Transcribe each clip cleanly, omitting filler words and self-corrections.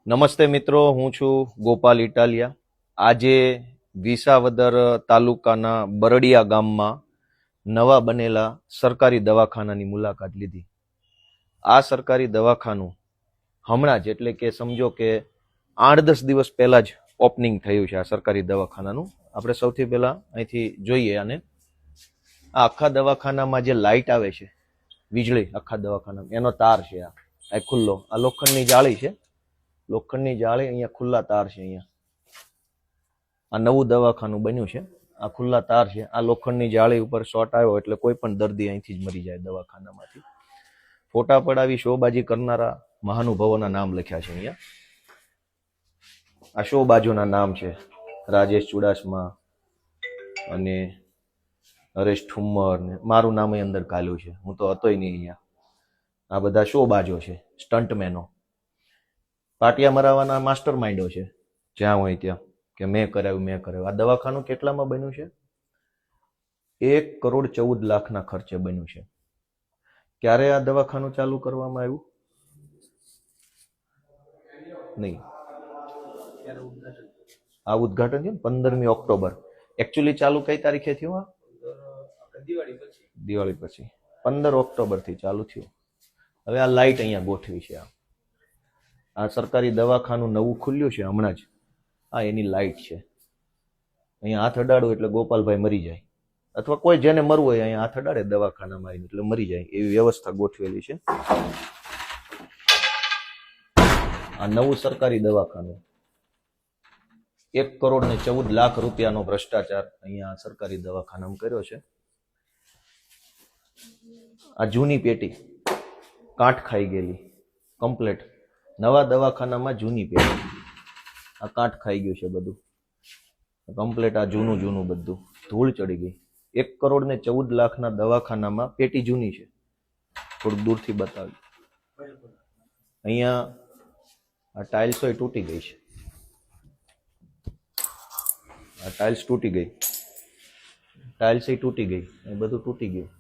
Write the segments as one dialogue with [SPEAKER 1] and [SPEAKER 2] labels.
[SPEAKER 1] નમસ્તે મિત્રો, હું છું ગોપાલ ઇટાલિયા. આજે વિસાવદર તાલુકાના બરડિયા ગામમાં નવા બનેલા સરકારી દવાખાનાની મુલાકાત લીધી. આ સરકારી દવાખાનું હમણાં જ એટલે કે સમજો કે 8-10 દિવસ પહેલા જ ઓપનિંગ થયું છે. આ સરકારી દવાખાનાનું આપણે સૌથી પહેલા અહીંથી જોઈએ. અને આ આખા દવાખાનામાં જે લાઇટ આવે છે, વીજળી આખા દવાખાનામાં, એનો તાર છે. આ ખુલ્લો, આ લોખંડની જાળી છે. લોખંડની જાળી, અહીંયા ખુલ્લા તાર છે. અહીંયા આ નવું દવાખાનું બન્યું છે. આ ખુલ્લા તાર છે. આ લોખંડની જાળી ઉપર શોર્ટ આવ્યો એટલે કોઈ પણ દર્દી અહીંથી જ મરી જાય દવાખાનામાંથી. ફોટા પડાવી શોબાજી કરનારા મહાનુભાવોના નામ લખ્યા છે અહીંયા. આ શોબાજોના નામ છે: રાજેશ ચુડાસમા અને હરેશ ઠુમ્મર ને મારું નામ અંદર કાલ્યું છે. હું તો હતોય નહીં અહીંયા. આ બધા શોબાજો છે, સ્ટન્ટમેનો, પાટિયા મરાવાના માસ્ટર માઇન્ડો છે જ્યાં હોય ત્યાં, કે મેં કરાવ્યું. આ દવાખાનું કેટલામાં બન્યું છે? 1,14,00,000 ખર્ચે બન્યું છે. ક્યારે આ દવાખાનું ચાલુ કરવામાં આવ્યું? નહીં, આ ઉદ્ઘાટન છે 15મી ઓક્ટોબર. એકચ્યુઅલી ચાલુ કઈ તારીખે થયું? દિવાળી પછી 15 ઓક્ટોબર થી ચાલુ થયું. હવે આ લાઇટ અહીંયા ગોઠવી છે. આ સરકારી દવાખાનું નવું ખુલ્યું છે હમણાં જ. આ એની લાઇટ છે. અહીંયા હાથ અડાડો એટલે ગોપાલભાઈ મરી જાય, અથવા કોઈ જેને મરવું હોય અહીંયા હાથ અડાડે દવાખાનામાં આવીને એટલે મરી જાય, એવી વ્યવસ્થા ગોઠવેલી છે. આ નવું સરકારી દવાખાનું, 1,14,00,000 રૂપિયાનો ભ્રષ્ટાચાર અહીંયા સરકારી દવાખાનામાં કર્યો છે. આ જૂની પેટી કાંઠ ખાઈ ગયેલી કમ્પ્લેટ. નવા દવાખાનામાં જૂની પેટી, આ કાંઠ ખાઈ ગયું છે બધું કમ્પ્લેટ. આ જૂનું બધું ધૂળ ચડી ગઈ. 1,14,00,000 દવાખાનામાં પેટી જૂની છે. થોડુંક દૂરથી બતાવ્યું. અહીંયા આ ટાઇલ્સો તૂટી ગઈ છે. આ ટાઇલ્સ તૂટી ગઈ, ટાઇલ્સ તૂટી ગઈ, એ બધું તૂટી ગયું.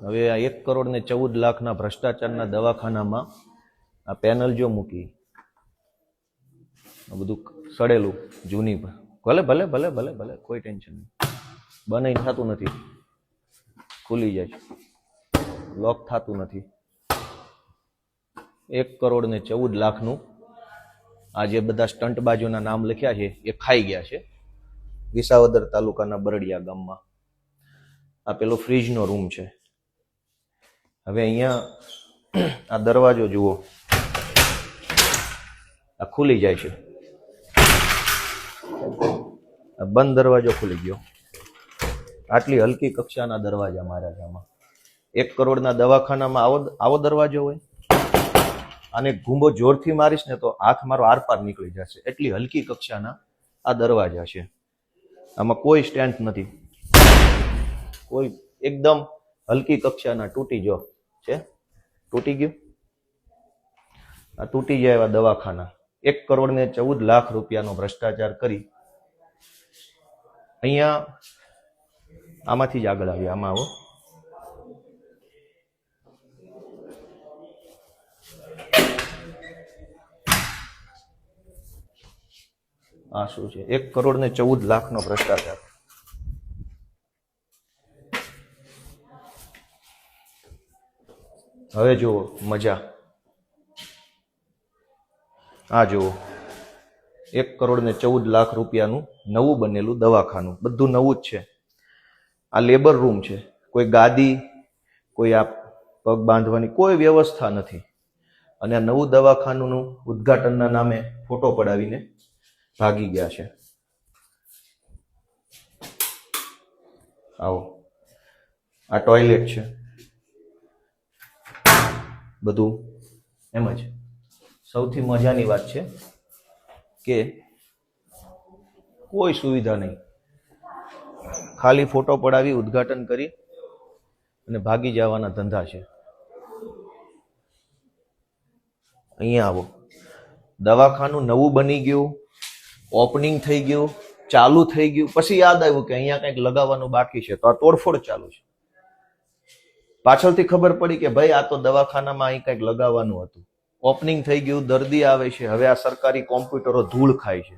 [SPEAKER 1] હવે આ 1,14,00,000 ભ્રષ્ટાચારના દવાખાનામાં આ પેનલ જો મૂકી, આ બધું સડેલું જૂની, ભલે ભલે ભલે ભલે ભલે કોઈ ટેન્શન નહીં. બનાઈ થતું નથી, ખુલી જાય, લોક થતું નથી. 1,14,00,000 આ જે બધા સ્ટંટબાજોના નામ લખ્યા છે એ ખાઈ ગયા છે વિસાવદર તાલુકાના બરડિયા ગામમાં. આ પેલો ફ્રીજનો રૂમ છે. હવે અહીંયા આ દરવાજો જુઓ, આ ખુલી જાય છે. આ બંધ દરવાજો ખુલી ગયો. આટલી હલકી કક્ષાના દરવાજા માર્યા છે આમાં. 1 કરોડના દવાખાનામાં આવો દરવાજો હોય? આને ઘૂંબો જોરથી મારીશ ને તો હાથ મારો આરપાર નીકળી જશે. એટલી હલકી કક્ષાના આ દરવાજા છે. આમાં કોઈ સ્ટેન્ડ નથી, કોઈ, એકદમ હલકી કક્ષાના. તૂટી જો છે, તૂટી ગયું. આ તૂટી જાય એવા દવાખાના. 1,14,00,000 રૂપિયાનો ભ્રષ્ટાચાર કરી અહીંયા. આમાંથી જ આગળ આવ્યા. આમાં આવો. આ શું છે? 1,14,00,000 ભ્રષ્ટાચાર. હવે જુઓ મજા. આ જુઓ 1,14,00,000 રૂપિયાનું નવું બનેલું દવાખાનું. બધું નવું જ છે. આ લેબર રૂમ છે. કોઈ ગાદી, કોઈ આ પગ બાંધવાની કોઈ વ્યવસ્થા નથી. અને આ નવું દવાખાનું ઉદ્ઘાટનના નામે ફોટો પડાવીને ભાગી ગયા છે. આવો, આ ટોયલેટ છે. બધું એમ જ. સૌથી મજાની વાત છે કે કોઈ સુવિધા નહીં. ખાલી ફોટો પડાવી, ઉદ્ઘાટન કરી અને ભાગી જવાના ધંધા છે. અહીંયા આવો. દવાખાનું નવું બની ગયું, ઓપનિંગ થઈ ગયું, ચાલુ થઈ ગયું. પછી યાદ આવ્યું કે અહીંયા કંઈક લગાવવાનું બાકી છે, તો આ તોડફોડ ચાલુ છે. પાછળથી ખબર પડી કે ભાઈ આ તો દવાખાનામાં અહીં કંઈક લગાવવાનું હતું. ઓપનિંગ થઈ ગયું, દર્દી આવે છે. હવે આ સરકારી કોમ્પ્યુટરો ધૂળ ખાય છે.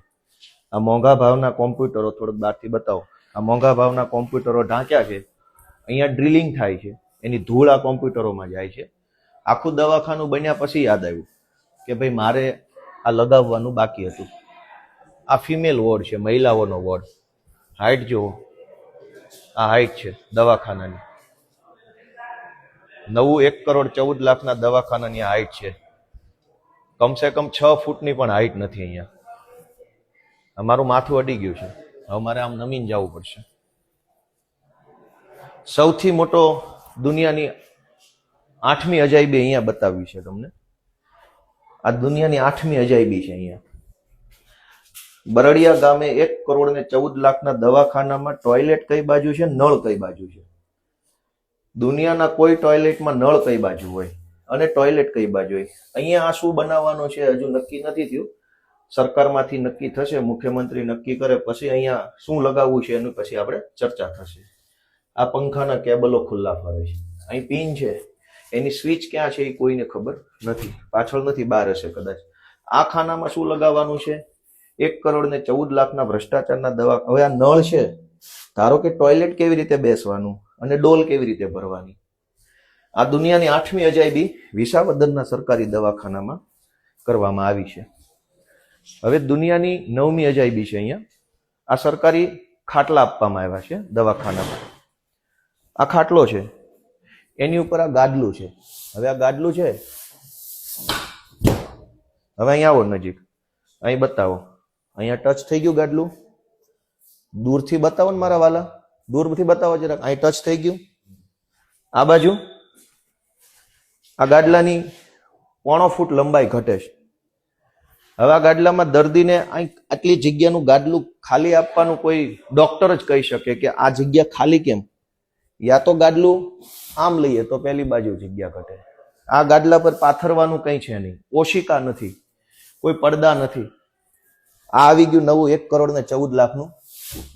[SPEAKER 1] આ મોંઘા ભાવના કોમ્પ્યુટરો, થોડુંક બહારથી બતાવો. આ મોંઘા ભાવના કોમ્પ્યુટરો ઢાંક્યા છે. અહીંયા ડ્રિલિંગ થાય છે, એની ધૂળ આ કોમ્પ્યુટરોમાં જાય છે. આખું દવાખાનું બન્યા પછી યાદ આવ્યું કે ભાઈ મારે આ લગાવવાનું બાકી હતું. આ ફિમેલ વોર્ડ છે, મહિલાઓનો વોર્ડ. હાઈટ જુઓ, આ હાઈટ છે દવાખાનાની. નવું 1,14,00,000 દવાખાનાની હાઈટ છે. કમસે કમ 6 ફૂટની પણ હાઈટ નથી અહીંયા. અમારું માથું અડી ગયું છે. હવે મારે આમ નમીને જવું પડશે. સૌથી મોટો દુનિયાની 8મી અજાયબી અહીંયા બતાવી છે તમને. આ દુનિયાની 8મી અજાયબી છે અહીંયા. બરડિયા ગામે 1,14,00,000 દવાખાનામાં ટોયલેટ કઈ બાજુ છે, નળ કઈ બાજુ છે? દુનિયાના કોઈ ટોયલેટમાં નળ કઈ બાજુ હોય અને ટોયલેટ કઈ બાજુ હોય? અહીંયા આ શું બનાવવાનું છે હજુ નક્કી નથી થયું. સરકારમાંથી નક્કી થશે, મુખ્યમંત્રી નક્કી કરે પછી અહીંયા શું લગાવવું છે એની પછી આપણે ચર્ચા થશે. આ પંખાના કેબલો ખુલ્લા ફરે છે. અહીં પિન છે, એની સ્વિચ ક્યાં છે એ કોઈને ખબર નથી. પાછળ નથી, બહાર હશે કદાચ. આ ખાનામાં શું લગાવવાનું છે? 1,14,00,000 ભ્રષ્ટાચારના દવા. હવે આ નળ છે, ધારો કે ટોયલેટ કેવી રીતે બેસવાનું અને ડોલ કેવી રીતે ભરવાની? આ દુનિયાની 8મી અજાયબી વિસાવદરના સરકારી દવાખાનામાં કરવામાં આવી છે. હવે દુનિયાની 9મી અજાયબી છે અહીંયા. આ સરકારી ખાટલા આપવામાં આવ્યા છે દવાખાનામાં. આ ખાટલો છે, એની ઉપર આ ગાદલું છે. હવે આ ગાદલું છે, હવે અહીંયા આવો નજીક, અહીં બતાવો. અહીંયા ટચ થઈ ગયું ગાદલું. દૂરથી બતાવો ને મારા વાલા, દૂરથી બતાવો જરાક. અહીં ટચ થઈ ગયું. આ બાજુ આ ગાદલાની 1.5 ફૂટ લંબાઈ ઘટે છે. હવે આ ગાદલામાં દર્દીને આટલી જગ્યાનું ગાદલું ખાલી આપવાનું કોઈ ડોક્ટર જ કહી શકે કે આ જગ્યા ખાલી કેમ? યા તો ગાદલું આમ લઈએ તો પહેલી બાજુ જગ્યા ઘટે. આ ગાદલા પર પાથરવાનું કંઈ છે નહીં, ઓશિકા નથી, કોઈ પડદા નથી. આ આવી ગયું નવું 1,14,00,000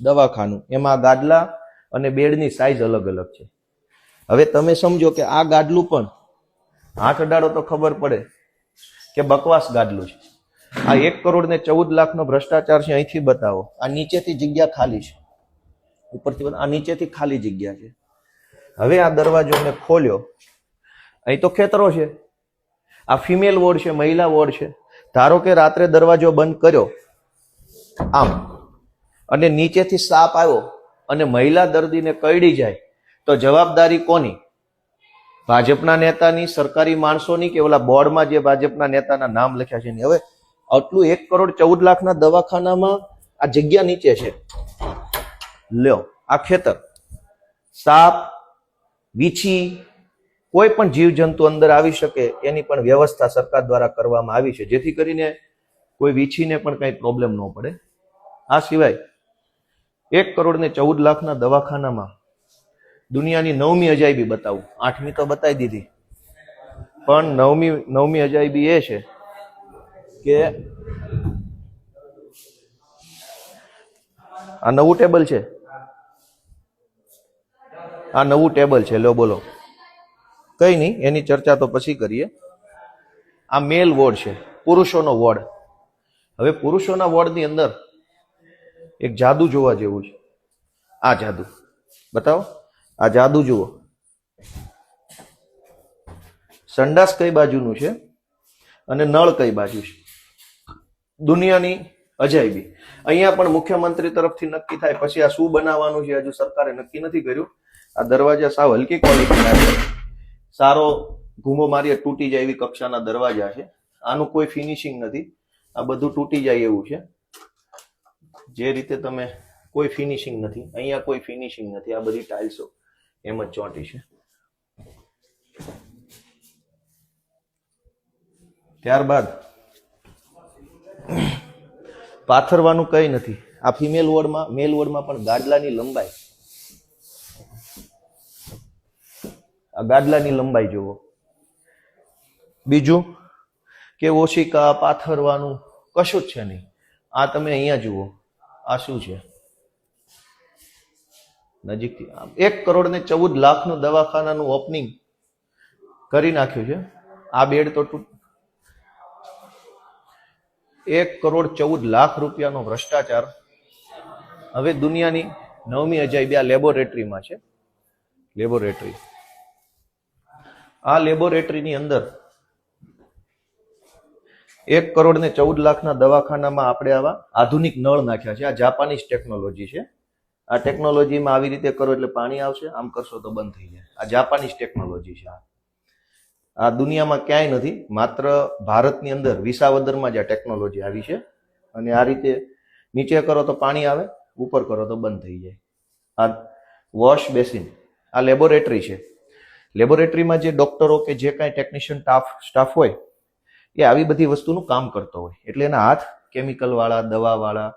[SPEAKER 1] દવાખાનું. એમાં ગાદલા અને બેડની સાઈઝ અલગ અલગ છે. હવે તમે સમજો કે આ ગાદલું પણ હાથ અડાડો તો ખબર પડે કે બકવાસ ગાદલું છે. આ 1,14,00,000 ભ્રષ્ટાચાર છે. અહીંથી બતાવો. આ નીચેથી જગ્યા ખાલી છે, ઉપરથી આ નીચેથી ખાલી જગ્યા છે. હવે આ દરવાજો મેં ખોલ્યો, અહીં તો ખેતરો છે. આ ફિમેલ વોર્ડ છે, મહિલા વોર્ડ છે. ધારો કે રાત્રે દરવાજો બંધ કર્યો આમ અને નીચેથી સાપ આવ્યો અને મહિલા દર્દીને કરડી જાય તો જવાબદારી કોની? ભાજપના નેતાની, સરકારી માણસોની, કે ઓલા બોર્ડમાં જે ભાજપના નેતાના નામ લખ્યા છે? હવે આટલું 1,14,00,000 દવાખાનામાં આ જગ્યા નીચે છે. લ્યો, આ ખેતર. સાપ, વીછી, કોઈ પણ જીવજંતુ અંદર આવી શકે એની પણ વ્યવસ્થા સરકાર દ્વારા કરવામાં આવી છે, જેથી કરીને કોઈ વીછીને પણ કઈ પ્રોબ્લેમ ન પડે. આ સિવાય 1,14,00,000 દવાખાનામાં દુનિયાની 9મી અજાયબી બતાવું. 8મી તો બતાવી દીધી, પણ 9મી અજાયબી એ છે કે આ નવું ટેબલ છે. આ નવું ટેબલ છે. લો બોલો. કઈ નહીં, એની ચર્ચા તો પછી કરીએ. આ મેલ વોર્ડ છે, પુરુષોનો વોર્ડ. હવે પુરુષોના વોર્ડની અંદર એક જાદુ જોવા જેવું છે. આ જાદુ બતાવો. આ જાદુ જુઓ. સંડાસ કઈ બાજુનું છે અને નળ કઈ બાજુ છે? દુનિયાની અજાયબી. અહીંયા પણ મુખ્યમંત્રી તરફથી નક્કી થાય પછી આ શું બનાવવાનું છે હજુ સરકારે નક્કી નથી કર્યું. આ દરવાજા સાવ હલકી ક્વોલિટીના છે, સારો ઘૂમો મારીએ તૂટી જાય એવી કક્ષાના દરવાજા છે. આનું કોઈ ફિનિશિંગ નથી. આ બધું તૂટી જાય એવું છે. જે રીતે તમે, કોઈ ફિનિશિંગ નથી અહીંયા, કોઈ ફિનિશિંગ નથી. આ બધી ટાઇલ્સો એમ જ ચોંટી છે. ત્યારબાદ પાથરવાનું કઈ નથી. આ ફિમેલ વોર્ડમાં, મેલ વોર્ડમાં પણ ગાદલાની લંબાઈ, આ ગાદલાની લંબાઈ જુઓ. બીજું કે ઓશિકા, પાથરવાનું કશું જ છે નહીં. આ તમે અહીંયા જુઓ. આ શું છે? નજીકથી 1,14,00,000 દવાખાનાનું ઓપનિંગ કરી નાખ્યું છે. આ બેડ તો 1,14,00,000 રૂપિયાનો ભ્રષ્ટાચાર હવે દુનિયાની 9મી અજાયબી આ લેબોરેટરીમાં છે. લેબોરેટરી, આ લેબોરેટરીની અંદર 1,14,00,000 દવાખાનામાં આપણે આવા આધુનિક નળ નાખ્યા છે. આ જાપાનીઝ ટેકનોલોજી છે. આ ટેકનોલોજીમાં આવી રીતે કરો એટલે પાણી આવશે, આમ કરશો તો બંધ થઈ જાય. આ જાપાનીઝ ટેકનોલોજી છે. આ દુનિયામાં ક્યાંય નથી, માત્ર ભારતની અંદર વિસાવદરમાં જ આ ટેકનોલોજી આવી છે. અને આ રીતે નીચે કરો તો પાણી આવે, ઉપર કરો તો બંધ થઈ જાય. આ વોશ બેસિન, આ લેબોરેટરી છે. લેબોરેટરીમાં જે ડોક્ટરો કે જે કાંઈ ટેકનિશિયન સ્ટાફ હોય એ આવી બધી વસ્તુનું કામ કરતો હોય, એટલે એના હાથ કેમિકલ વાળા, દવા વાળા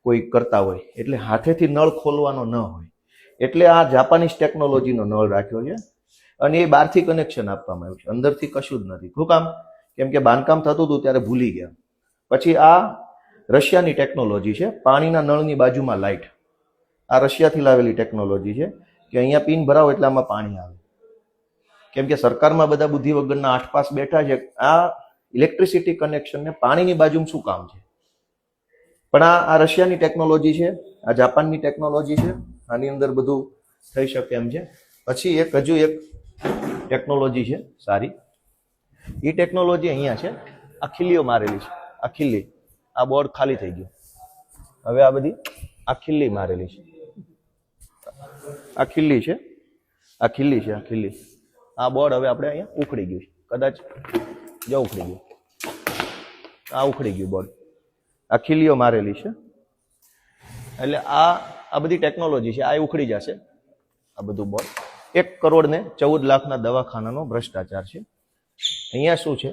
[SPEAKER 1] કોઈ કરતા હોય, એટલે હાથેથી નળ ખોલવાનો ન હોય. એટલે આ જાપાનીઝ ટેકનોલોજીનો નળ રાખ્યો છે. અને એ બહારથી કનેક્શન આપવામાં આવ્યું છે, અંદરથી કશું જ નથી. શું કામ? કેમ કે બાંધકામ થતું હતું ત્યારે ભૂલી ગયા. પછી આ રશિયાની ટેકનોલોજી છે, પાણીના નળની બાજુમાં લાઇટ. આ રશિયાથી લાવેલી ટેકનોલોજી છે કે અહીંયા પિન ભરાવો એટલે આમાં પાણી આવે. કેમ કે સરકારમાં બધા બુદ્ધિ વગરના 8 પાસ બેઠા છે. આ ઇલેક્ટ્રિસિટી કનેક્શન ને પાણીની બાજુમાં શું કામ છે? પણ આ રશિયાની ટેકનોલોજી છે, આ જાપાનની ટેકનોલોજી છે. આની અંદર બધું થઈ શકે એમ છે. પછી હજુ એક ટેકનોલોજી છે સારી. એ ટેકનોલોજી અહીંયા છે, આ ખીલીઓ મારેલી છે. આ ખીલી, આ બોર્ડ ખાલી થઈ ગયું. હવે આ બધી આ ખીલી મારેલી છે. આ ખીલી છે, આ ખીલી છે, આ ખીલી. આ બોર્ડ હવે આપણે અહીંયા ઉખડી ગયું છે. કદાચ જો ઉખડી ગયું, આ ઉખડી ગયું બોર્ડ. આ ખીલીઓ મારેલી છે. એટલે આ બધી ટેકનોલોજી છે, આ ઉખડી જશે. આ બધું બોર્ડ 1,14,00,000 દવાખાનાનો ભ્રષ્ટાચાર છે. અહીંયા શું છે?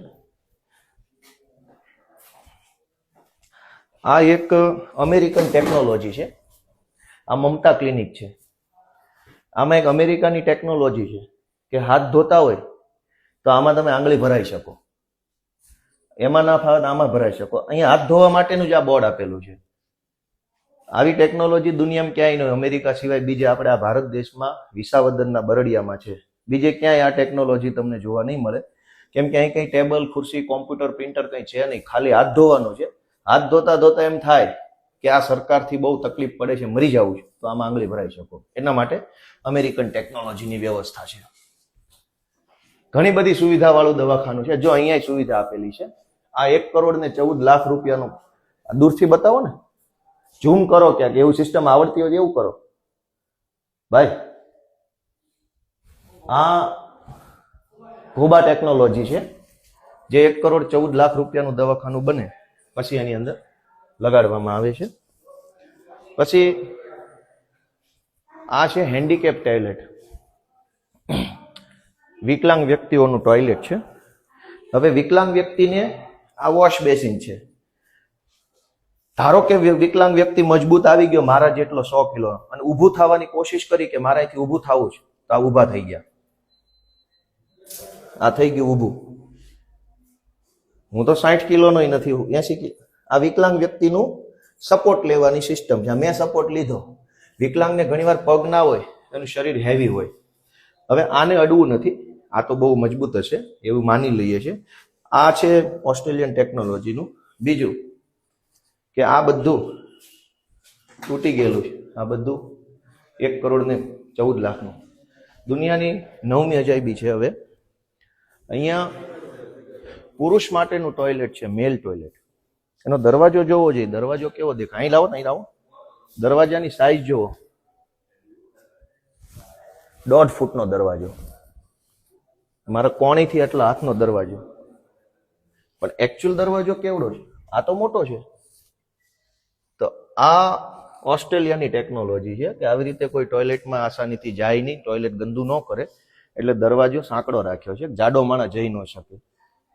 [SPEAKER 1] આ એક અમેરિકન ટેકનોલોજી છે. આ મમતા ક્લિનિક છે. આમાં એક અમેરિકાની ટેકનોલોજી છે કે હાથ ધોતા હોય તો આમાં તમે આંગળી ભરાઈ શકો. એમાં ના ફાવે આમાં ભરાઈ શકો. અહીંયા હાથ ધોવા માટેનું જ આ બોર્ડ આપેલું છે. આવી ટેકનોલોજી દુનિયામાં ક્યાંય નહીં, અમેરિકા સિવાય બીજે આપણે આ ભારત દેશમાં વિસાવદરના બરડિયામાં છે. બીજે ક્યાંય આ ટેકનોલોજી તમને જોવા નહીં મળે. કેમ કે અહીં કંઈ ટેબલ, ખુરશી, કોમ્પ્યુટર, પ્રિન્ટર કંઈ છે નહીં, ખાલી હાથ ધોવાનું છે. હાથ ધોતા ધોતા એમ થાય કે આ સરકારથી બહુ તકલીફ પડે છે, મરી જવું છે, તો આમાં આંગળી ભરાઈ શકો. એના માટે અમેરિકન ટેકનોલોજીની વ્યવસ્થા છે. ઘણી બધી સુવિધા વાળું દવાખાનું છે. જો અહીંયા સુવિધા આપેલી છે. આ 1,14,00,000 રૂપિયાનું દૂરથી બતાવો ને, ઝૂમ કરો ક્યાંક, એવું સિસ્ટમ આવડતી હોય એવું કરો ભાઈ. આ ઘોબા ટેકનોલોજી છે, જે 1,14,00,000 રૂપિયાનું દવાખાનું બને પછી એની અંદર લગાડવામાં આવે છે. પછી આ છે હેન્ડીકેપ ટોયલેટ, વિકલાંગ વ્યક્તિઓનું ટોયલેટ છે. હવે વિકલાંગ વ્યક્તિને આ વોશ બેસિન છે. ધારો કે વિકલાંગ વ્યક્તિ મજબૂત આવી ગયો, મારા જેટલો 100 કિલો, અને ઊભું થવાની કોશિશ કરી કે મારાથી ઊભું થવું છે, તો આ ઊભા થઈ ગયા. આ થઈ ગયું ઊભું. હું તો 60 કિલોનો નથી, 80 કિલો. આ વિકલાંગ વ્યક્તિનું સપોર્ટ લેવાની સિસ્ટમ છે. મેં સપોર્ટ લીધો. વિકલાંગને ઘણીવાર પગ ના હોય, એનું શરીર હેવી હોય. હવે આને અડવું નથી, આ તો બહુ મજબૂત હશે એવું માની લઈએ છે. આ છે ઓસ્ટ્રેલિયન ટેકનોલોજીનું. બીજું કે આ બધું તૂટી ગયેલું છે. આ બધું 1,14,00,000 દુનિયાની 9મી અજાયબી છે. હવે અહીંયા પુરુષ માટેનું ટોયલેટ છે, મેલ ટોયલેટ. એનો દરવાજો જોવો જોઈએ. દરવાજો કેવો દેખાય? અહીં લાવો, અહીં લાવો. દરવાજાની સાઈઝ જોવો, 1.5 ફૂટનો દરવાજો. મારા કોણીથી એટલા હાથનો દરવાજો. પણ એકચ્યુઅલ દરવાજો કેવડો છે? આ તો મોટો છે. તો આ ઓસ્ટ્રેલિયાની ટેકનોલોજી છે કે આવી રીતે કોઈ ટોયલેટમાં આસાનીથી જાય નહીં, ટોયલેટ ગંદુ ન કરે, એટલે દરવાજો સાંકડો રાખ્યો છે. જાડો માણસ જઈ ન શકે,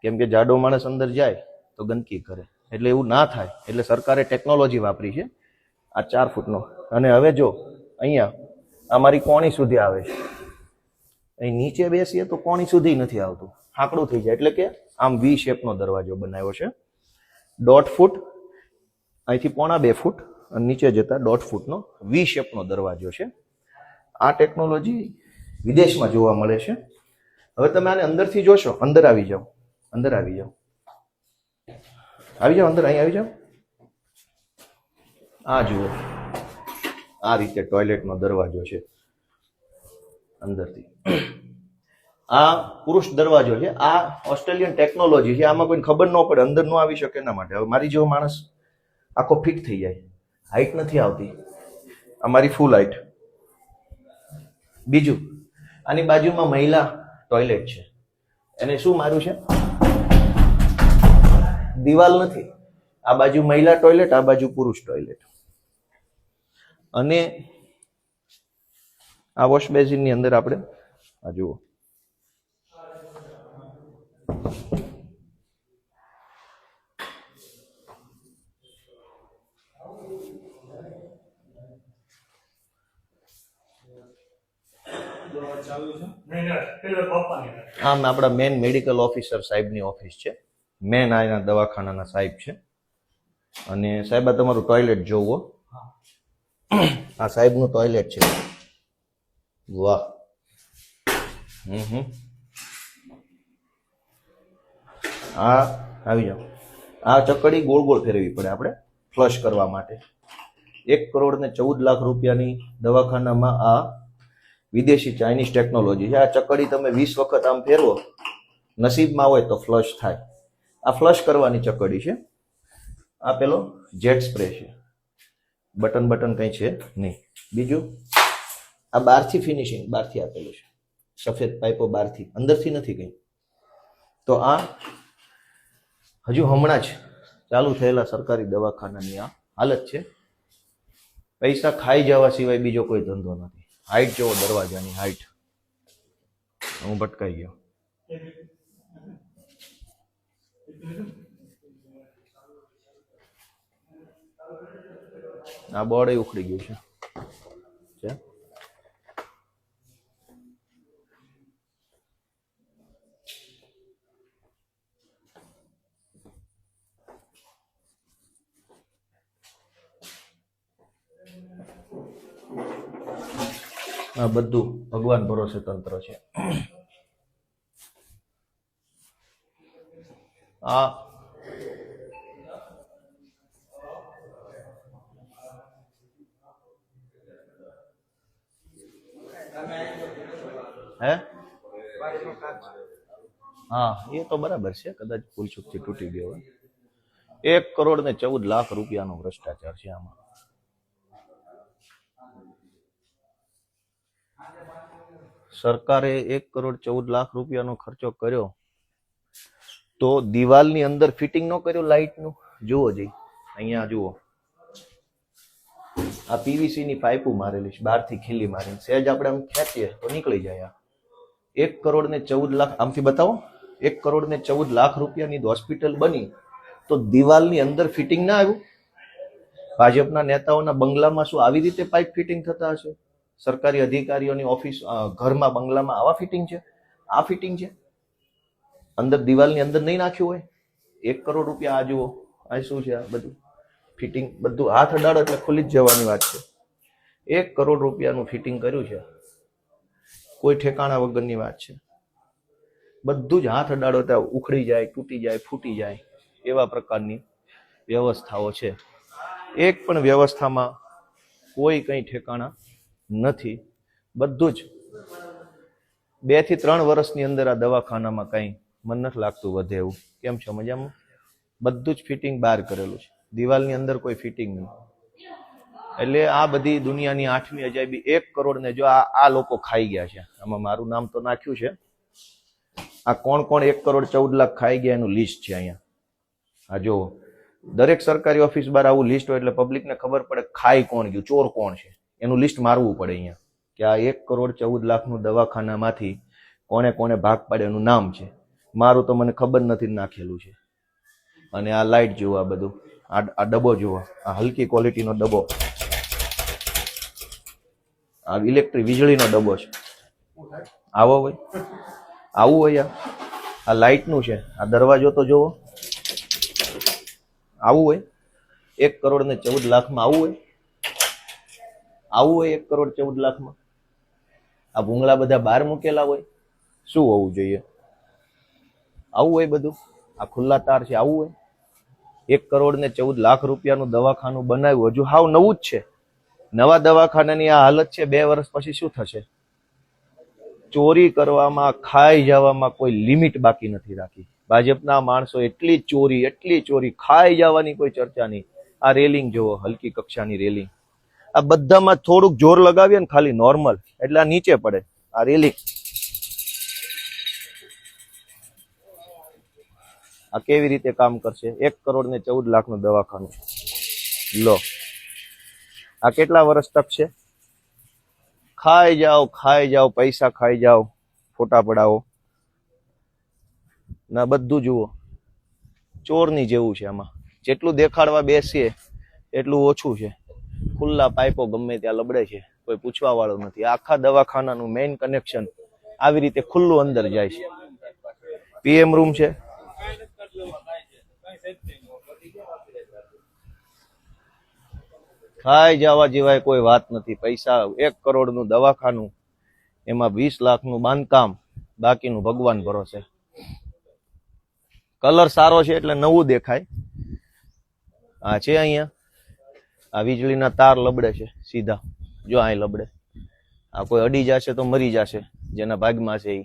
[SPEAKER 1] કેમ કે જાડો માણસ અંદર જાય તો ગંદકી કરે. એટલે એવું ના થાય, એટલે સરકારે ટેકનોલોજી વાપરી છે આ 4 ફૂટનો. અને હવે જો અહીંયા અમારી કોણી સુધી આવે છે. અહીં નીચે બેસીએ તો કોણી સુધી નથી આવતું, સાંકડું થઈ જાય. એટલે કે આમ વી શેપનો દરવાજો બનાવ્યો છે. 1.5 ફૂટ, અહીંથી 1.25 ફૂટ, અને નીચે જતા 1.5 ફૂટનો વી શેપનો દરવાજો છે. આ ટેકનોલોજી વિદેશમાં જોવા મળે છે. હવે તમે આને અંદરથી જોશો, અંદર આવી જાઓ, અંદર આવી જાઓ, આવી જાઓ અંદર, અહીં આવી જાઓ. આ જુઓ, આ રીતે ટોયલેટનો દરવાજો છે અંદરથી. આ પુરુષ દરવાજો છે. આ ઓસ્ટ્રેલિયન ટેકનોલોજી છે. આમાં કોઈને ખબર ન પડે, અંદર ન આવી શકે એના માટે. હવે મારી જેવો માણસ આખો ફિટ થઈ જાય, હાઈટ નથી આવતી. આ મારી ફૂલ હાઈટ. બીજું, આની બાજુમાં મહિલા ટોયલેટ છે. એને શું માર્યું છે? દિવાલ નથી. આ બાજુ મહિલા ટોયલેટ, આ બાજુ પુરુષ ટોયલેટ. અને આ વોશ બેસિનની અંદર આપણે આ જુઓ, આમ આપણા મેન મેડિકલ ઓફિસર સાહેબની ઓફિસ છે. મેન આના દવાખાનાના સાહેબ છે. અને સાહેબ આ તમારું ટોયલેટ જોવો. આ સાહેબનું ટોયલેટ છે. વાહ. આ આવી જાઓ. આ ચકડી ગોળ ગોળ ફેરવવી પડે આપણે ફ્લશ કરવા માટે. 1,14,00,000 રૂપિયાની દવાખાનામાં આ વિદેશી ચાઇનીઝ ટેકનોલોજી છે. આ ચકડી તમે 20 વખત આમ ફેરવો, નસીબમાં હોય તો ફ્લશ થાય. આ ફ્લશ કરવાની ચકડી છે. આ પેલો જેટ સ્પ્રે છે. બટન કંઈ છે નહીં. બીજું, આ બહારથી ફિનિશિંગ, બહારથી આપેલું છે. સફેદ પાઇપો બહારથી, અંદરથી નથી કંઈ. તો આ હજુ હમણાં જ ચાલુ થયેલા સરકારી દવાખાનાની આ હાલત છે. પૈસા ખાઈ જવા સિવાય બીજો કોઈ ધંધો નથી. હાઈટ જોવો દરવાજાની હાઈટ. હું ભટકાઈ ગયો. આ બોર્ડ ઉખડી ગયું છે. આ બધું ભગવાન ભરોસે તંત્ર છે. આ હે, હા એ તો બરાબર છે. કદાચ ભૂલચૂકથી તૂટી ગયો હોય. 1,14,00,000 રૂપિયાનો ભ્રષ્ટાચાર છે આમાં. સરકારે 1,14,00,000 રૂપિયાનો ખર્ચો કર્યો તો દિવાલની અંદર ફિટિંગ ન કર્યું લાઇટનું. જુઓ જી, અહીંયા જુઓ, આ પીવીસી ની પાઇપો મારેલી છે, બહારથી ખીલી મારીને. સહેજ આપણે આમ ખેંચીએ તો નીકળી જાય. 1,14,00,000 આમથી બતાવો. 1,14,00,000 રૂપિયાની હોસ્પિટલ બની તો દિવાલની અંદર ફિટિંગ ના આવ્યું. ભાજપના નેતાઓના બંગલામાં શું આવી રીતે પાઇપ ફિટિંગ થતા હશે? સરકારી અધિકારીઓની ઓફિસ, ઘરમાં, બંગલામાં આવા ફિટિંગ છે? આ ફિટિંગ છે અંદર દિવાલની અંદર નહીં નાખ્યું હોય? 1 કરોડ રૂપિયા. આ જુઓ, આ શું છે? આ બધું ફિટિંગ, બધું હાથ અડાડો એટલે ખુલી જ જવાની વાત છે. 1 કરોડ રૂપિયાનું ફિટિંગ કર્યું છે. કોઈ ઠેકાણા વગરની વાત છે. બધું જ હાથ અડાડો ત્યાં ઉખડી જાય, તૂટી જાય, ફૂટી જાય, એવા પ્રકારની વ્યવસ્થાઓ છે. એક પણ વ્યવસ્થામાં કોઈ કંઈ ઠેકાણા નથી. બધું જ 2 થી 3 વર્ષની અંદર આ દવાખાનામાં કંઈ મન નથી લાગતું વધે એવું. કેમ છે? મજામાં? બધું જ ફિટિંગ બહાર કરેલું છે. દિવાલની અંદર કોઈ ફિટિંગ નહીં. એટલે આ બધી દુનિયાની 8મી અજાયબી 1 કરોડ ને જો આ લોકો ખાઈ ગયા છે. આમાં મારું નામ તો નાખ્યું છે. આ કોણ 1,14,00,000 ખાઈ ગયા એનું લિસ્ટ છે અહીંયા. આ જો દરેક સરકારી ઓફિસ બાર આવું લિસ્ટ હોય એટલે પબ્લિકને ખબર પડે ખાઈ કોણ ગયું, ચોર કોણ છે. એનું લિસ્ટ મારવું પડે અહીંયા કે આ 1,14,00,000 દવાખાનામાંથી કોને કોને ભાગ પાડે એનું નામ છે. મારું તો મને ખબર નથી નાખેલું છે. અને આ લાઇટ જુઓ, આ બધું, આ ડબ્બો જુઓ, આ હલકી ક્વોલિટીનો ડબ્બો, આ ઇલેક્ટ્રિક વીજળીનો ડબ્બો છે. આવો હોય, આવું હોય. આ લાઇટનું છે. આ દરવાજો તો જુઓ, આવું હોય. 1,14,00,000 આવું હોય? આવું હોય 1,14,00,000? આ ભૂંગળા બધા બહાર મૂકેલા હોય. શું હોવું જોઈએ? આવું હોય બધું? આ ખુલ્લા તાર છે આવું હોય? 1,14,14,00,000 રૂપિયાનું દવાખાનું બનાવ્યું, હજુ હાવ નવું જ છે. નવા દવાખાનાની આ હાલત છે, 2 વર્ષ પછી શું થશે? ચોરી કરવામાં, ખાઈ જવામાં કોઈ લિમિટ બાકી નથી રાખી. ભાજપના માણસો એટલી ચોરી, ખાઈ જવાની કોઈ ચર્ચા નહીં. આ રેલિંગ જુઓ, હલકી કક્ષાની રેલિંગ. આ બધામાં થોડુંક જોર લગાવીએ ને ખાલી નોર્મલ, એટલે આ નીચે પડે. આ રેલિંગ આ કેવી રીતે કામ કરશે? 1,14,14,00,000 દવાખાનું લો, આ કેટલા વર્ષ તક છે? ખાઈ જાઓ, પૈસા ખાઈ જાઓ, ફોટા પડાવો ના, બધું જુઓ ચોરની જેવું છે. આમાં જેટલું દેખાડવા બેસીએ એટલું ઓછું છે. ખુલ્લા પાઇપો ગમે ત્યાં લબડે છે, કોઈ પૂછવા વાળું નથી. આખા દવાખાનાનું મેઇન કનેક્શન આવી રીતે ખુલ્લું અંદર જાય છે. પીએમ રૂમ છે. ખાઈ જવા જેવાય કોઈ વાત નથી. પૈસા 1 કરોડનું દવાખાનું, એમાં 20 લાખનું બાંધકામ, બાકીનું ભગવાન ભરોસે. કલર સારો છે એટલે નવું દેખાય. આ છે અહીંયા, આ વીજળીના તાર લબડે છે સીધા, જો અહીં લબડે. આ કોઈ અડી જશે તો મરી જશે, જેના ભાગમાં છે એ.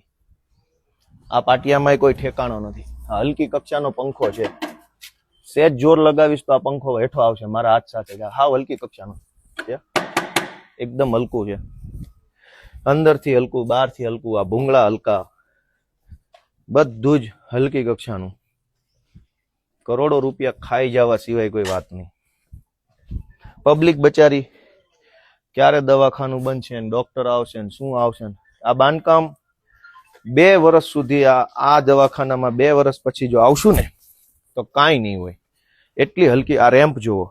[SPEAKER 1] આ પાટિયામાં કોઈ ઠેકાણો નથી. આ હલકી કક્ષાનો પંખો છે. સેજ જોર લગાવીશ તો આ પંખો હેઠો આવશે મારા હાથ સાથે. હાવ હલકી કક્ષાનો છે, એકદમ હલકું છે. અંદરથી હલકું, બહારથી હલકું. આ ભૂંગળા હલકા, બધું જ હલકી કક્ષાનું. કરોડો રૂપિયા ખાઈ જવા સિવાય કોઈ વાત નહીં. પબ્લિક બચારી ક્યારે દવાખાનું બનશે ને ડોક્ટર આવશે ને શું આવશે ને. આ બાંધકામ 2 વર્ષ સુધી, આ દવાખાનામાં 2 વર્ષ પછી જો આવશું ને તો કાંઈ નહીં હોય. એટલી હલકી. આ રેમ્પ જુઓ,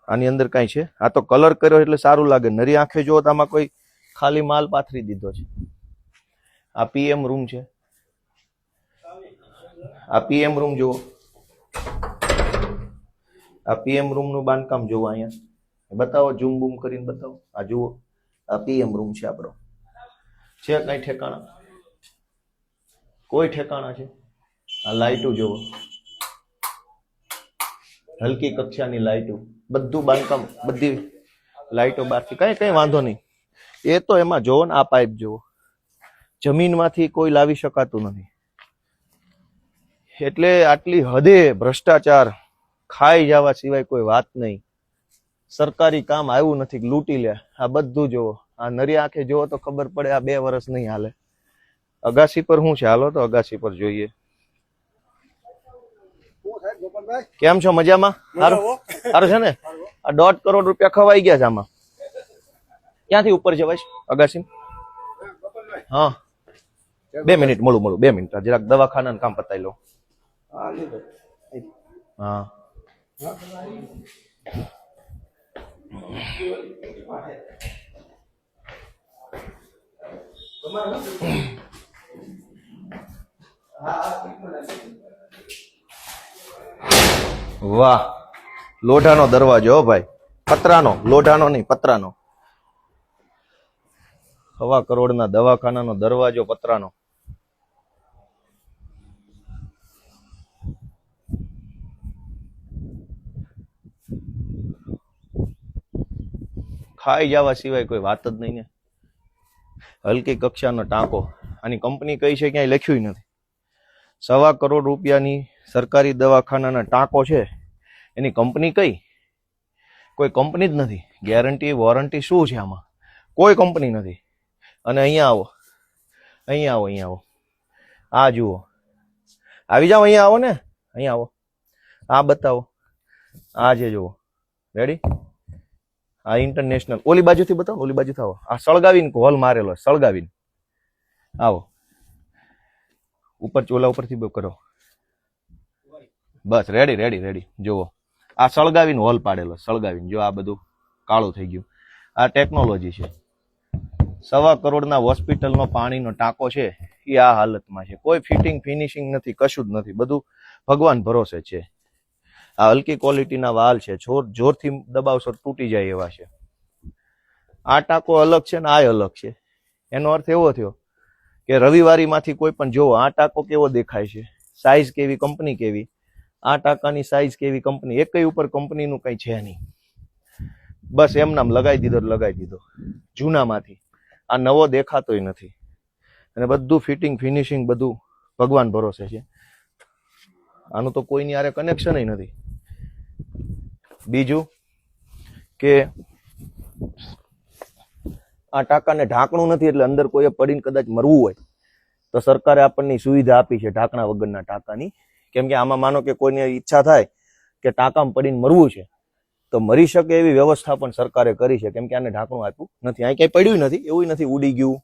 [SPEAKER 1] આની અંદર કાંઈ છે? આ તો કલર કર્યો એટલે સારું લાગે. નરી આંખે જુઓ તો આમાં કોઈ ખાલી માલ પાથરી દીધો છે. આ પીએમ રૂમ છે. આ પીએમ રૂમ જુઓ, આ પીએમ રૂમ નું બાંધકામ જુઓ. અહીંયા બતાવો, ઝૂમ બૂમ કરીને બતાવો. આ જુઓ, આ પીએમ રૂમ છે આપણો. છે કઈ ઠેકાણા? કોઈ ઠેકાણા છે? આ લાઈટો જુઓ, હલકી કક્ષાની લાઈટો. બધું બાંધકામ, બધી લાઈટો બહારથી. કઈ વાંધો નહીં. એ તો એમાં જોવો ને, આ પાઇપ જુઓ, જમીનમાંથી કોઈ લાવી શકાતું નથી. એટલે આટલી હદે ભ્રષ્ટાચાર, ખાઈ જવા સિવાય કોઈ વાત નહીં. સરકારી કામ આવ્યું નથી, લૂંટી લે. આ બધું જુઓ, આ નરી આંખે જુઓ તો ખબર પડે આ 2 વર્ષ નહીં હાલે. અગાસી પર શું છે? હાલો તો અગાસી પર જોઈએ. કેમ છો? મજામાં? સારું છે ને? આ 1.5 કરોડ રૂપિયા ખવાઈ ગયા છે આમાં. ક્યાંથી ઉપર જવાય છે અગાસી? હા, 2 મિનિટ મળું 2 મિનિટ. જરાક દવાખાનાનું કામ પતાવી લો. હા, વાહ, લોઢાનો દરવાજો ભાઈ. પતરાનો, લોઢાનો નહીં, પતરાનો. 1.25 કરોડના દવાખાનાનો દરવાજો પતરાનો. ખાઈ જવા સિવાય કોઈ વાત જ નહીં ને. હલકી કક્ષાનો ટાંકો. આની કંપની કઈ છે ક્યાંય લખ્યું નથી. 1.25 કરોડ રૂપિયાની સરકારી દવાખાનાના ટાંકો છે, એની કંપની કઈ? કોઈ કંપની જ નથી. ગેરંટી વોરંટી શું છે આમાં? કોઈ કંપની નથી. અને અહીંયા આવો, અહીંયા આવો. આ જુઓ, આવી જાઓ, અહીંયા આવો ને, અહીંયા આવો. આ બતાવો, આ જે જુઓ. રેડી? આ ઇન્ટરનેશનલ. ઓલી બાજુથી બતાવો, ઓલી બાજુથી આવો. આ સળગાવીને હોલ મારેલો, સળગાવીને આવો. ઉપર ચોલા ઉપરથી કરો. બસ, રેડી. જુઓ, આ સળગાવીને હોલ પાડેલો, સળગાવીને. જો આ બધું કાળું થઈ ગયું. આ ટેકનોલોજી છે. 1.25 કરોડના હોસ્પિટલનો પાણીનો ટાંકો છે, એ આ હાલતમાં છે. કોઈ ફિટિંગ ફિનિશિંગ નથી, કશું જ નથી. બધું ભગવાન ભરોસે છે. આ હલકી ક્વોલિટીના વાલ છે, જોરથી દબાવશો તૂટી જાય એવા છે. આ ટાંકો અલગ છે ને આ અલગ છે. એનો અર્થ એવો થયો કે રવિવારીમાંથી કોઈ પણ જોવો આ ટાંકો કેવો દેખાય છે, સાઈઝ કેવી, કંપની કેવી, આ ટાંકાની સાઈઝ કેવી, કંપની, એકય ઉપર કંપનીનું કંઈ છે નહીં. બસ એમનામ લગાવી દીધો જૂનામાંથી. આ નવો દેખાતોય નથી અને બધું ફિટિંગ ફિનિશિંગ બધું ભગવાન ભરોસે છે. આનું તો કોઈની આરે કનેક્શન નથી. બીજું કે આ ટાંકાને ઢાંકણું નથી, એટલે અંદર કોઈએ પડીને કદાચ મરવું હોય તો સરકારે આપણને સુવિધા આપી છે ઢાંકણા વગરના ટાંકાની. કેમ કે આમાં માનો કે કોઈને ઈચ્છા થાય કે ટાંકામાં પડીને મરવું છે તો મરી શકે એવી વ્યવસ્થા પણ સરકારે કરી છે. કેમ કે આને ઢાંકણું આપ્યું નથી, અહીં ક્યાંય પડ્યું નથી, એવું નથી ઉડી ગયું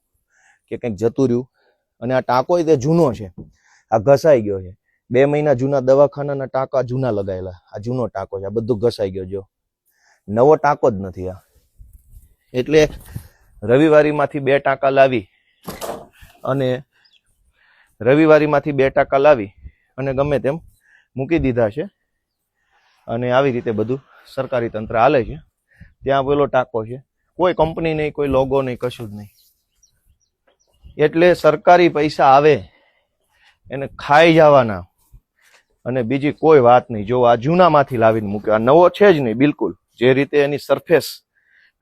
[SPEAKER 1] કે કંઈક જતું રહ્યું. અને આ ટાંકો તે જૂનો છે, આ ઘસાઈ ગયો છે. 2 મહિના જૂના દવાખાનાના ટાંકા જૂના લગાયેલા, આ જૂનો ટાંકો છે, આ બધું ઘસાઈ ગયો. જો નવો ટાંકો જ નથી આ. એટલે રવિવારીમાંથી 2 ટાંકા લાવી અને ગમે તેમ મૂકી દીધા છે. અને આવી રીતે બધું સરકારી તંત્ર હાલે છે. ત્યાં પેલો ટાંકો છે, કોઈ કંપની નહીં, કોઈ લોગો નહીં, કશું જ નહીં. એટલે સરકારી પૈસા આવે એને ખાઈ જવાના અને બીજી કોઈ વાત નહીં. જો આ જૂનામાંથી લાવીને મૂક્યો, આ નવો છે જ નહીં બિલકુલ. જે રીતે એની સરફેસ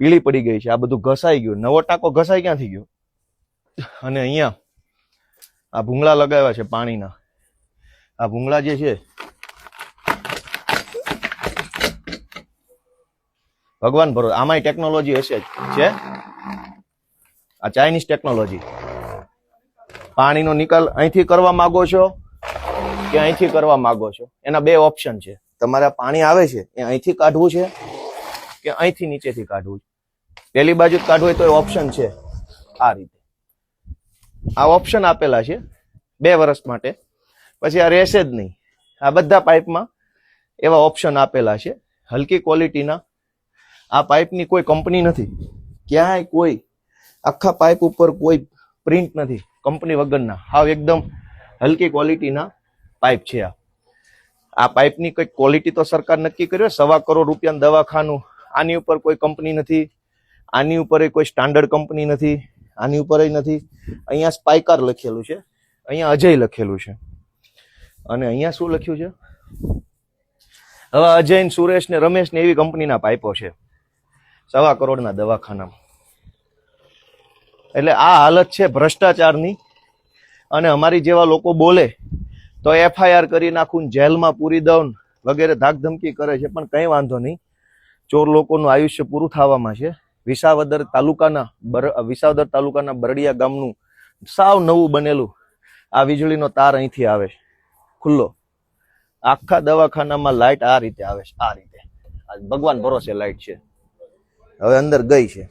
[SPEAKER 1] પીળી પડી ગઈ છે, આ બધું ઘસાઈ ગયું. નવો ટાંકો ઘસાઈ ક્યાંથી ગયો? અને અહીંયા આ ભૂંગળા લગાવ્યા છે પાણીના. આ ભૂંગળા જે છે ભગવાન ભરો, આમાંય ટેકનોલોજી હશે જ છે. આ ચાઇનીઝ ટેકનોલોજી. પાણીનો નિકાલ અહીંથી કરવા માંગો છો કે અહીંથી કરવા માંગો છો, એના 2 ઓપ્શન છે. તમારે પાણી આવે છે એ અહીંથી કાઢવું છે કે અહીંથી નીચેથી કાઢવું છે. પેલી બાજુ જ કાઢવું હોય તો ઓપ્શન છે આ રીતે. આ ઓપ્શન આપેલા છે 2 વર્ષ માટે, પછી આ રહેશે જ નહીં. આ બધા પાઇપમાં એવા ઓપ્શન આપેલા છે. હલકી ક્વોલિટીના આ પાઇપની કોઈ કંપની નથી, ક્યાંય કોઈ આખા પાઇપ ઉપર કોઈ પ્રિન્ટ નથી, કંપની વગરના. હાવ એકદમ હલકી ક્વોલિટીના પાઇપ છે. આ પાઇપની કંઈક ક્વોલિટી તો સરકાર નક્કી કર્યો. 1.25 કરોડ રૂપિયાનું દવાખાનું, આની ઉપર કોઈ કંપની નથી, આની ઉપર કોઈ સ્ટાન્ડર્ડ કંપની નથી, આની ઉપર નથી. અહીંયા સ્પાઇકાર લખેલું છે, અહીંયા અજય લખેલું છે, અને અહીંયા શું લખ્યું છે? હવે અજય ને સુરેશ ને રમેશ ને એવી કંપનીના પાઇપો છે 1.25 કરોડના દવાખાનામાં. એટલે આ હાલત છે ભ્રષ્ટાચારની. અને અમારી જેવા લોકો બોલે તો FIR કરી નાખું, જેલમાં પૂરી દઉં વગેરે ધાકધમકી કરે છે, પણ કંઈ વાંધો નહીં. ચોર લોકોનું આયુષ્ય પૂરું થવામાં છે. વિસાવદર તાલુકાના બરડિયા ગામનું સાવ નવું બનેલું આ વીજળીનો તાર અહીંથી આવે છે ખુલ્લો. આખા દવાખાનામાં લાઇટ આ રીતે આવે છે, આ રીતે. ભગવાન ભરોસે લાઇટ છે, હવે અંદર ગઈ છે.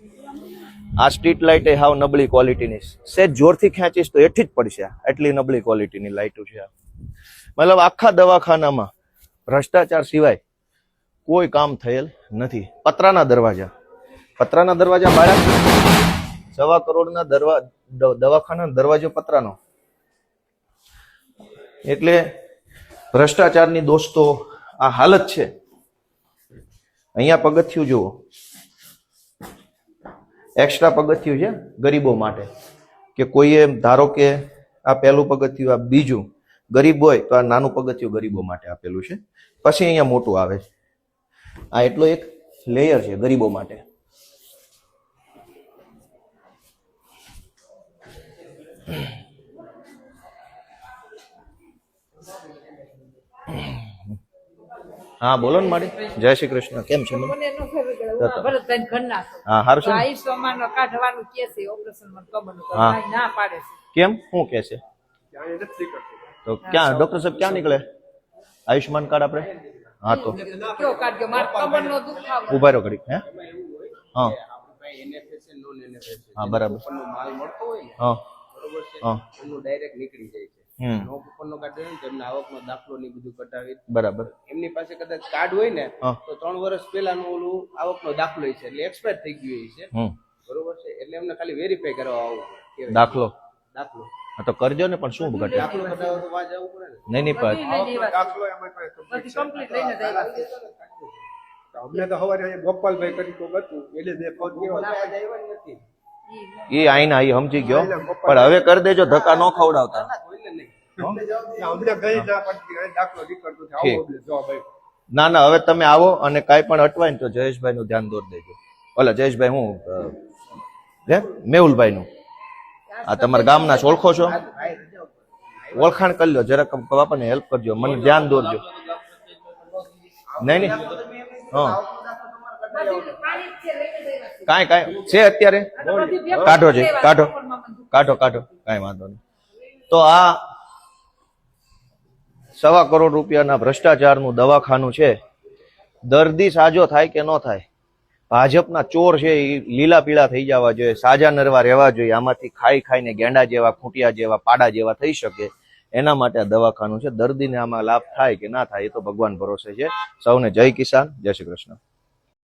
[SPEAKER 1] આ સ્ટ્રીટ લાઇટ એ હાવ નબળી ક્વોલિટીની, સેજ જોરથી ખેંચીશ તો એઠી જ પડશે. એટલી નબળી ક્વોલિટીની લાઇટો છે. મતલબ આખા દવાખાનામાં ભ્રષ્ટાચાર સિવાય કોઈ કામ થયેલ નથી. પતરાના દરવાજા બાળક 1.25 કરોડના દવાખાના દરવાજો પતરાનો. એટલે ભ્રષ્ટાચારની દોસ્તો આ હાલત છે. અહીંયા પગથિયું જુઓ, એક્સ્ટ્રા પગથિયું છે ગરીબો માટે, કે કોઈએ ધારો કે આ પહેલું પગથિયું, આ બીજું. ગરીબ હોય તો આ નાનું પગથિયું ગરીબો માટે આપેલું છે. પછી અહીંયા મોટું આવે છે. આ એટલો એક લેયર છે ગરીબો માટે. હા બોલો ને માડી. જય શ્રી કૃષ્ણ. કેમ છે? હા હારું છે. કેમ શું કે છે? તો ક્યાં ડોક્ટર સાહેબ ક્યાં નીકળે? આયુષ્માન કાર્ડ આપણે? હા તો ઉભા રહો ઘડી. હે હા હા બરાબર. હા હા
[SPEAKER 2] ડાયરેક્ટ નીકળી જાય છે. નો કૂપનનો કાર્ડ હોય ને તેમને આવકનો દાખલો ને બધું કઢાવી
[SPEAKER 1] બરાબર.
[SPEAKER 2] એમની પાસે કદાચ કાર્ડ હોય ને તો 3 વર્ષ પહેલાનું ઓલું આવકનો દાખલો છે, એટલે એક્સપાયર થઈ ગયું છે. બરોબર છે, એટલે એમને ખાલી વેરીફાઈ કરવા આવું પડે. દાખલો
[SPEAKER 1] તો કરજો ને, પણ શું ઘટે?
[SPEAKER 2] દાખલો કઢાવો તો વાંચ આવવું પડે ને.
[SPEAKER 1] નહીં
[SPEAKER 2] દાખલો એમાં કમ્પ્લીટ લઈને અમને તો સવારે ગોપાલભાઈ કરી તો હતું એટલે બે પગ આવ્યા નથી.
[SPEAKER 1] એ આઈના એ સમજી ગયો, પણ હવે કરી દેજો, ધક્કા ન ખવડાવતા. ના ના, હવે તમે આવો અને કાંઈ પણ અટવાય ને તો જયેશભાઈ નું ધ્યાન દોરી દેજો. ઓલા જયેશભાઈ હું મેહુલભાઈ નું, આ તમારા ગામના છો, ઓળખો છો? ઓળખાણ કરી લો જરાક, બાપાને હેલ્પ કરજો, મને ધ્યાન દોરજો. નહીં નહીં, હા કાંઈ છે અત્યારે, કાઢો છે, કાઢો કાઢો કાઢો, કાંઈ વાંધો નહીં. તો આ 1.25 કરોડ રૂપિયાના ભ્રષ્ટાચારનું દવાખાનું છે. દર્દી સાજો થાય કે ન થાય, ભાજપના ચોર છે એ લીલા પીળા થઈ જવા જોઈએ, સાજા નરવા રહેવા જોઈએ. આમાંથી ખાઈ ખાઈને ગેંડા જેવા, ખૂંટિયા જેવા, પાડા જેવા થઈ શકે, એના માટે આ દવાખાનું છે. દર્દીને આમાં લાભ થાય કે ના થાય એ તો ભગવાન ભરોસે છે. સૌને જય કિસાન, જય શ્રી કૃષ્ણ.